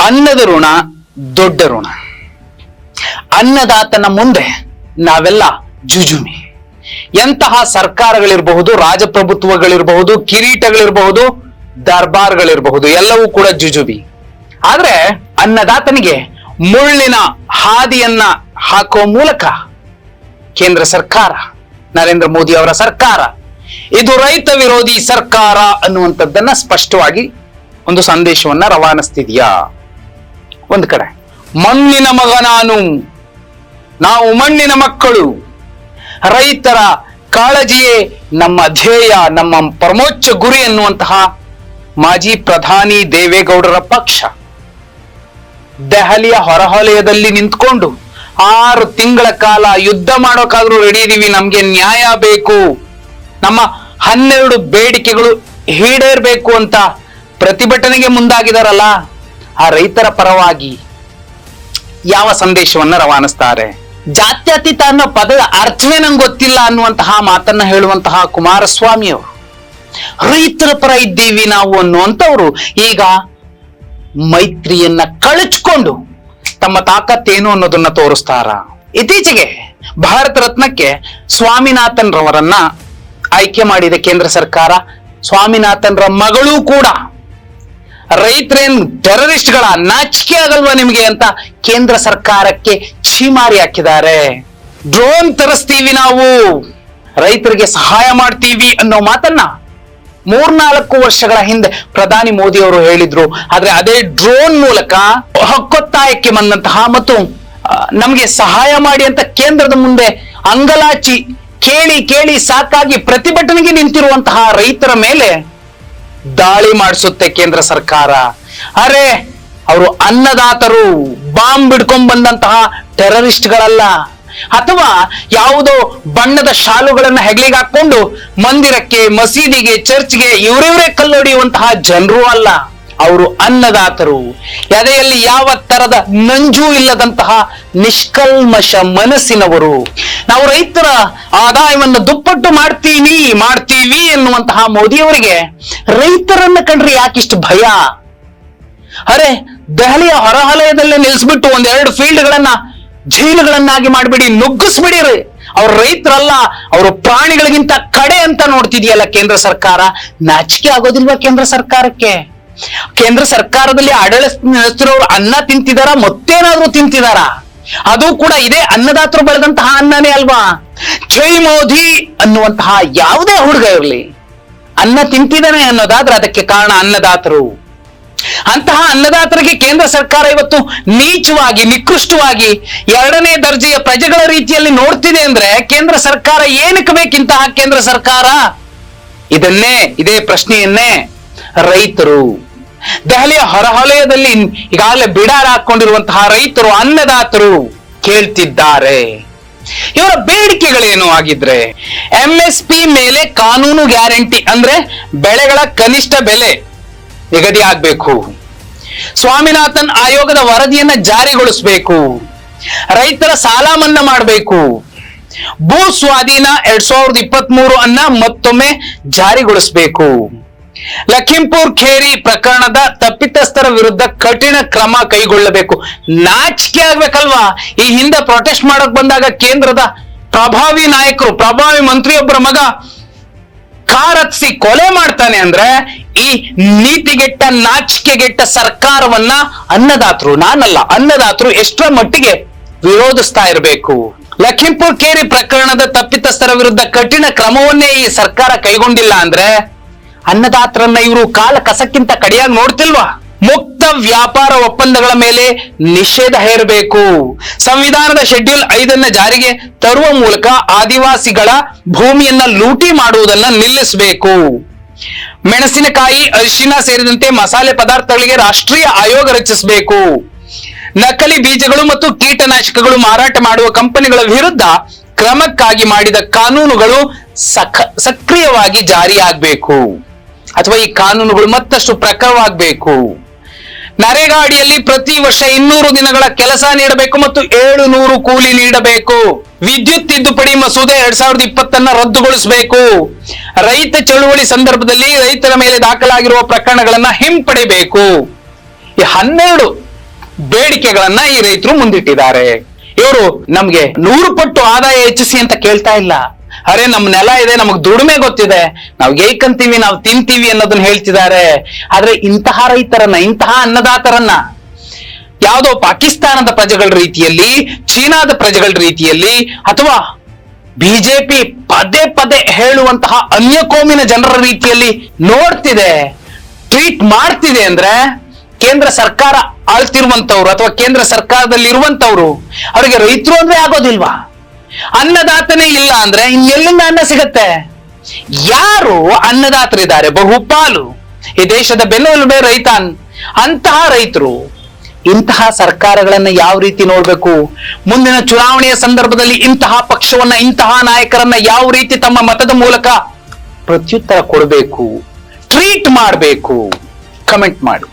ಅನ್ನದ ಋಣ ದೊಡ್ಡ ಋಣ. ಅನ್ನದಾತನ ಮುಂದೆ ನಾವೆಲ್ಲ ಜುಜುಮಿ. ಎಂತಹ ಸರ್ಕಾರಗಳಿರಬಹುದು, ರಾಜಪ್ರಭುತ್ವಗಳಿರಬಹುದು, ಕಿರೀಟಗಳಿರಬಹುದು, ದರ್ಬಾರ್ಗಳಿರಬಹುದು, ಎಲ್ಲವೂ ಕೂಡ ಜುಜುಬಿ. ಆದ್ರೆ ಅನ್ನದಾತನಿಗೆ ಮುಳ್ಳಿನ ಹಾದಿಯನ್ನ ಹಾಕುವ ಮೂಲಕ ಕೇಂದ್ರ ಸರ್ಕಾರ, ನರೇಂದ್ರ ಮೋದಿ ಅವರ ಸರ್ಕಾರ ಇದು ರೈತ ವಿರೋಧಿ ಸರ್ಕಾರ ಅನ್ನುವಂಥದ್ದನ್ನ ಸ್ಪಷ್ಟವಾಗಿ ಒಂದು ಸಂದೇಶವನ್ನ ರವಾನಿಸ್ತಿದ್ಯಾ. ಒಂದು ಕಡೆ ಮಣ್ಣಿನ ಮಗ ನಾವು ಮಣ್ಣಿನ ಮಕ್ಕಳು, ರೈತರ ಕಾಳಜಿಯೇ ನಮ್ಮ ಧ್ಯೇಯ, ನಮ್ಮ ಪರಮೋಚ್ಚ ಗುರಿ ಎನ್ನುವಂತಹ ಮಾಜಿ ಪ್ರಧಾನಿ ದೇವೇಗೌಡರ ಪಕ್ಷ ದೆಹಲಿಯ ಹೊರವಲಯದಲ್ಲಿ ನಿಂತ್ಕೊಂಡು 6 ತಿಂಗಳ ಕಾಲ ಯುದ್ಧ ಮಾಡೋಕಾದ್ರೂ ರೆಡಿ ಇದೀವಿ, ನಮ್ಗೆ ನ್ಯಾಯ ಬೇಕು, ನಮ್ಮ 12 ಬೇಡಿಕೆಗಳು ಈಡೇರ್ಬೇಕು ಅಂತ ಪ್ರತಿಭಟನೆಗೆ ಮುಂದಾಗಿದಾರಲ್ಲ, ಆ ರೈತರ ಪರವಾಗಿ ಯಾವ ಸಂದೇಶವನ್ನ ರವಾನಿಸ್ತಾರೆ? ಜಾತ್ಯತೀತ ಅನ್ನೋ ಪದದ ಅರ್ಥವೇ ನಂಗೆ ಗೊತ್ತಿಲ್ಲ ಅನ್ನುವಂತಹ ಮಾತನ್ನ ಹೇಳುವಂತಹ ಕುಮಾರಸ್ವಾಮಿ ಅವರು ರೈತರ ಪರ ಇದ್ದೀವಿ ನಾವು ಅನ್ನುವಂಥವ್ರು ಈಗ ಮೈತ್ರಿಯನ್ನ ಕಳಚ್ಕೊಂಡು ತಮ್ಮ ತಾಕತ್ತೇನು ಅನ್ನೋದನ್ನ ತೋರಿಸ್ತಾರ. ಇತ್ತೀಚೆಗೆ ಭಾರತ ರತ್ನಕ್ಕೆ ಸ್ವಾಮಿನಾಥನ್ ರವರನ್ನ ಆಯ್ಕೆ ಮಾಡಿದ ಕೇಂದ್ರ ಸರ್ಕಾರ. ಸ್ವಾಮಿನಾಥನ್ರ ಮಗಳೂ ಕೂಡ ರೈತರೇನ್ ಟೆರರಿಸ್ಟ್ಗಳ, ನಾಚಿಕೆ ಆಗಲ್ವಾ ನಿಮಗೆ ಅಂತ ಕೇಂದ್ರ ಸರ್ಕಾರಕ್ಕೆ ಛೀಮಾರಿ ಹಾಕಿದ್ದಾರೆ. ಡ್ರೋನ್ ತರಿಸ್ತೀವಿ ನಾವು, ರೈತರಿಗೆ ಸಹಾಯ ಮಾಡ್ತೀವಿ ಅನ್ನೋ ಮಾತನ್ನ 3-4 ವರ್ಷಗಳ ಹಿಂದೆ ಪ್ರಧಾನಿ ಮೋದಿ ಅವರು ಹೇಳಿದ್ರು. ಆದ್ರೆ ಅದೇ ಡ್ರೋನ್ ಮೂಲಕ ಹಕ್ಕೊತ್ತಾಯಕ್ಕೆ ಬಂದಂತಹ ಮತ್ತು ನಮ್ಗೆ ಸಹಾಯ ಮಾಡಿ ಅಂತ ಕೇಂದ್ರದ ಮುಂದೆ ಅಂಗಲಾಚಿ ಕೇಳಿ ಸಾಕಾಗಿ ಪ್ರತಿಭಟನೆಗೆ ನಿಂತಿರುವಂತಹ ರೈತರ ಮೇಲೆ ದಾಳಿ ಮಾಡಿಸುತ್ತೆ ಕೇಂದ್ರ ಸರ್ಕಾರ. ಅರೆ, ಅವರು ಅನ್ನದಾತರು, ಬಾಂಬ್ ಬಿಡ್ಕೊಂಡ್ ಬಂದಂತಹ ಟೆರರಿಸ್ಟ್ಗಳಲ್ಲ, ಅಥವಾ ಯಾವುದೋ ಬಣ್ಣದ ಶಾಲುಗಳನ್ನ ಹೆಗಲಿಗೆ ಹಾಕೊಂಡು ಮಂದಿರಕ್ಕೆ, ಮಸೀದಿಗೆ, ಚರ್ಚ್ಗೆ ಇವರಿವರೇ ಕಲ್ಲೊಡೆಯುವಂತಹ ಜನರು ಅಲ್ಲ. ಅವರು ಅನ್ನದಾತರು, ಎದೆಯಲ್ಲಿ ಯಾವ ತರದ ನಂಜೂ ಇಲ್ಲದಂತಹ ನಿಷ್ಕಲ್ಮಶ ಮನಸ್ಸಿನವರು. ನಾವು ರೈತರ ಆದಾಯವನ್ನು ದುಪ್ಪಟ್ಟು ಮಾಡ್ತೀವಿ ಎನ್ನುವಂತಹ ಮೋದಿಯವರಿಗೆ ರೈತರನ್ನ ಕಂಡ್ರೆ ಯಾಕಿಷ್ಟು ಭಯ? ಅರೆ, ದೆಹಲಿಯ ಹೊರವಲಯದಲ್ಲೇ ನಿಲ್ಲಿಸ್ಬಿಟ್ಟು 1-2 ಫೀಲ್ಡ್ಗಳನ್ನ ಜೈಲುಗಳನ್ನಾಗಿ ಮಾಡಿಬಿಡಿ, ನುಗ್ಗಿಸ್ಬಿಡಿರಿ. ಅವ್ರ ರೈತರಲ್ಲ, ಅವರು ಪ್ರಾಣಿಗಳಿಗಿಂತ ಕಡೆ ಅಂತ ನೋಡ್ತಿದೆಯಲ್ಲ ಕೇಂದ್ರ ಸರ್ಕಾರ. ನಾಚಿಕೆ ಆಗೋದಿಲ್ವಾ ಕೇಂದ್ರ ಸರ್ಕಾರಕ್ಕೆ? ಕೇಂದ್ರ ಸರ್ಕಾರದಲ್ಲಿ ಆಡಳಿತ ನಡೆಸ್ತಿರೋರು ಅನ್ನ ತಿಂತಿದಾರ, ಮತ್ತೇನಾದ್ರೂ ತಿಂತಿದಾರ? ಅದು ಕೂಡ ಇದೇ ಅನ್ನದಾತರು ಬೆಳೆದಂತಹ ಅನ್ನನೇ ಅಲ್ವಾ? ಜೈ ಮೋದಿ ಅನ್ನುವಂತಹ ಯಾವುದೇ ಹುಡುಗ ಇರಲಿ, ಅನ್ನ ತಿಂತಿದ್ದಾನೆ ಅನ್ನೋದಾದ್ರೆ ಅದಕ್ಕೆ ಕಾರಣ ಅನ್ನದಾತರು. ಅಂತಹ ಅನ್ನದಾತರಿಗೆ ಕೇಂದ್ರ ಸರ್ಕಾರ ಇವತ್ತು ನೀಚವಾಗಿ, ನಿಕೃಷ್ಟವಾಗಿ, 2ನೇ ದರ್ಜೆಯ ಪ್ರಜೆಗಳ ರೀತಿಯಲ್ಲಿ ನೋಡ್ತಿದೆ ಅಂದ್ರೆ ಕೇಂದ್ರ ಸರ್ಕಾರ ಏನಕ್ಕೆ ಬೇಕಿಂತಹ ಕೇಂದ್ರ ಸರ್ಕಾರ? ಇದೇ ಪ್ರಶ್ನೆಯನ್ನೇ ರೈತರು, ದೆಹಲಿಯ ಹೊರವಲಯದಲ್ಲಿ ಈಗಾಗಲೇ ಬಿಡಾರ ಹಾಕೊಂಡಿರುವಂತಹ ರೈತರು, ಅನ್ನದಾತರು ಕೇಳ್ತಿದ್ದಾರೆ. ಇವರ ಬೇಡಿಕೆಗಳೇನು ಆಗಿದ್ರೆ, MSP ಮೇಲೆ ಕಾನೂನು ಗ್ಯಾರಂಟಿ ಅಂದ್ರೆ ಬೆಳೆಗಳ ಕನಿಷ್ಠ ಬೆಲೆ ನಿಗದಿ ಆಗ್ಬೇಕು, ಸ್ವಾಮಿನಾಥನ್ ಆಯೋಗದ ವರದಿಯನ್ನ ಜಾರಿಗೊಳಿಸಬೇಕು, ರೈತರ ಸಾಲ ಮನ್ನಾ ಮಾಡಬೇಕು, ಭೂ ಸ್ವಾಧೀನ 2023 ಅನ್ನ ಮತ್ತೊಮ್ಮೆ ಜಾರಿಗೊಳಿಸಬೇಕು, ಲಖೀಂಪುರ್ ಖೇರಿ ಪ್ರಕರಣದ ತಪ್ಪಿತಸ್ಥರ ವಿರುದ್ಧ ಕಠಿಣ ಕ್ರಮ ಕೈಗೊಳ್ಳಬೇಕು. ನಾಚಿಕೆ ಆಗ್ಬೇಕಲ್ವಾ? ಈ ಹಿಂದೆ ಪ್ರೊಟೆಸ್ಟ್ ಮಾಡಕ್ ಬಂದಾಗ ಕೇಂದ್ರದ ಪ್ರಭಾವಿ ನಾಯಕರು, ಪ್ರಭಾವಿ ಮಂತ್ರಿಯೊಬ್ಬರ ಮಗ ಕಾರ್ ಹತ್ಸಿ ಕೊಲೆ ಮಾಡ್ತಾನೆ ಅಂದ್ರೆ ಈ ನೀತಿಗೆಟ್ಟ, ನಾಚಿಕೆಗೆಟ್ಟ ಸರ್ಕಾರವನ್ನ ಅನ್ನದಾತರು, ನಾನಲ್ಲ, ಅನ್ನದಾತರು ಎಷ್ಟರ ಮಟ್ಟಿಗೆ ವಿರೋಧಿಸ್ತಾ ಇರಬೇಕು. ಲಖೀಂಪುರ್ ಖೇರಿ ಪ್ರಕರಣದ ತಪ್ಪಿತಸ್ಥರ ವಿರುದ್ಧ ಕಠಿಣ ಕ್ರಮವನ್ನೇ ಈ ಸರ್ಕಾರ ಕೈಗೊಂಡಿಲ್ಲ ಅಂದ್ರೆ ಅನ್ನದಾತರನ್ನ ಇವರು ಕಾಲ ಕಸಕ್ಕಿಂತ ಕಡಿಯಾಗಿ ನೋಡ್ತಿಲ್ವಾ? ಮುಕ್ತ ವ್ಯಾಪಾರ ಒಪ್ಪಂದಗಳ ಮೇಲೆ ನಿಷೇಧ ಹೇರಬೇಕು, ಸಂವಿಧಾನದ ಶೆಡ್ಯೂಲ್ 5 ಜಾರಿಗೆ ತರುವ ಮೂಲಕ ಆದಿವಾಸಿಗಳ ಭೂಮಿಯನ್ನ ಲೂಟಿ ಮಾಡುವುದನ್ನ ನಿಲ್ಲಿಸಬೇಕು, ಮೆಣಸಿನಕಾಯಿ, ಅರಿಶಿನ ಸೇರಿದಂತೆ ಮಸಾಲೆ ಪದಾರ್ಥಗಳಿಗೆ ರಾಷ್ಟ್ರೀಯ ಆಯೋಗ ರಚಿಸಬೇಕು, ನಕಲಿ ಬೀಜಗಳು ಮತ್ತು ಕೀಟನಾಶಕಗಳು ಮಾರಾಟ ಮಾಡುವ ಕಂಪನಿಗಳ ವಿರುದ್ಧ ಕ್ರಮಕ್ಕಾಗಿ ಮಾಡಿದ ಕಾನೂನುಗಳು ಸಕ್ರಿಯವಾಗಿ ಜಾರಿಯಾಗಬೇಕು, ಅಥವಾ ಈ ಕಾನೂನುಗಳು ಮತ್ತಷ್ಟು ಪ್ರಖರವಾಗಬೇಕು. ನರೇಗಾ ಅಡಿಯಲ್ಲಿ ಪ್ರತಿ ವರ್ಷ 200 ದಿನಗಳ ಕೆಲಸ ನೀಡಬೇಕು ಮತ್ತು 700 ಕೂಲಿ ನೀಡಬೇಕು. ವಿದ್ಯುತ್ ತಿದ್ದುಪಡಿ ಮಸೂದೆ 2020 ರದ್ದುಗೊಳಿಸಬೇಕು. ರೈತ ಚಳುವಳಿ ಸಂದರ್ಭದಲ್ಲಿ ರೈತರ ಮೇಲೆ ದಾಖಲಾಗಿರುವ ಪ್ರಕರಣಗಳನ್ನ ಹಿಂಪಡೆಯಬೇಕು. ಈ 12 ಬೇಡಿಕೆಗಳನ್ನ ಈ ರೈತರು ಮುಂದಿಟ್ಟಿದ್ದಾರೆ. ಇವರು ನಮ್ಗೆ 100 ಪಟ್ಟು ಆದಾಯ ಹೆಚ್ಚಿಸಿ ಅಂತ ಕೇಳ್ತಾ ಇಲ್ಲ. ಅರೆ ನಮ್ ನೆಲ ಇದೆ, ನಮಗ್ ದುಡಿಮೆ ಗೊತ್ತಿದೆ, ನಾವು ಗೇಯ್ಕಂತೀವಿ, ನಾವು ತಿಂತೀವಿ ಅನ್ನೋದನ್ನ ಹೇಳ್ತಿದ್ದಾರೆ. ಆದ್ರೆ ಇಂತಹ ರೈತರನ್ನ, ಇಂತಹ ಅನ್ನದಾತರನ್ನ ಯಾವುದೋ ಪಾಕಿಸ್ತಾನದ ಪ್ರಜೆಗಳ ರೀತಿಯಲ್ಲಿ, ಚೀನಾದ ಪ್ರಜೆಗಳ ರೀತಿಯಲ್ಲಿ, ಅಥವಾ ಬಿಜೆಪಿ ಪದೇ ಪದೇ ಹೇಳುವಂತಹ ಅನ್ಯ ಕೋಮಿನ ಜನರ ರೀತಿಯಲ್ಲಿ ನೋಡ್ತಿದೆ, ಟ್ರೀಟ್ ಮಾಡ್ತಿದೆ ಅಂದ್ರೆ ಕೇಂದ್ರ ಸರ್ಕಾರ ಆಳ್ತಿರುವಂತವ್ರು ಅಥವಾ ಕೇಂದ್ರ ಸರ್ಕಾರದಲ್ಲಿ ಇರುವಂತವ್ರು ಅವರಿಗೆ ರೈತರು ಅಂದ್ರೆ ಆಗೋದಿಲ್ವಾ? ಅನ್ನದಾತನೇ ಇಲ್ಲ ಅಂದ್ರೆ ಇನ್ನೆಲ್ಲಿಂದ ಅನ್ನ ಸಿಗತ್ತೆ? ಯಾರು ಅನ್ನದಾತರಿದ್ದಾರೆ? ಬಹುಪಾಲು ಈ ದೇಶದ ಬೆನ್ನೆಲುಬೆ ರೈತ. ಅಂತಹ ರೈತರು ಇಂತಹ ಸರ್ಕಾರಗಳನ್ನ ಯಾವ ರೀತಿ ನೋಡ್ಬೇಕು? ಮುಂದಿನ ಚುನಾವಣೆಯ ಸಂದರ್ಭದಲ್ಲಿ ಇಂತಹ ಪಕ್ಷವನ್ನ, ಇಂತಹ ನಾಯಕರನ್ನ ಯಾವ ರೀತಿ ತಮ್ಮ ಮತದ ಮೂಲಕ ಪ್ರತ್ಯುತ್ತರ ಕೊಡಬೇಕು, ಟ್ರೀಟ್ ಮಾಡಬೇಕು? ಕಮೆಂಟ್ ಮಾಡಿ.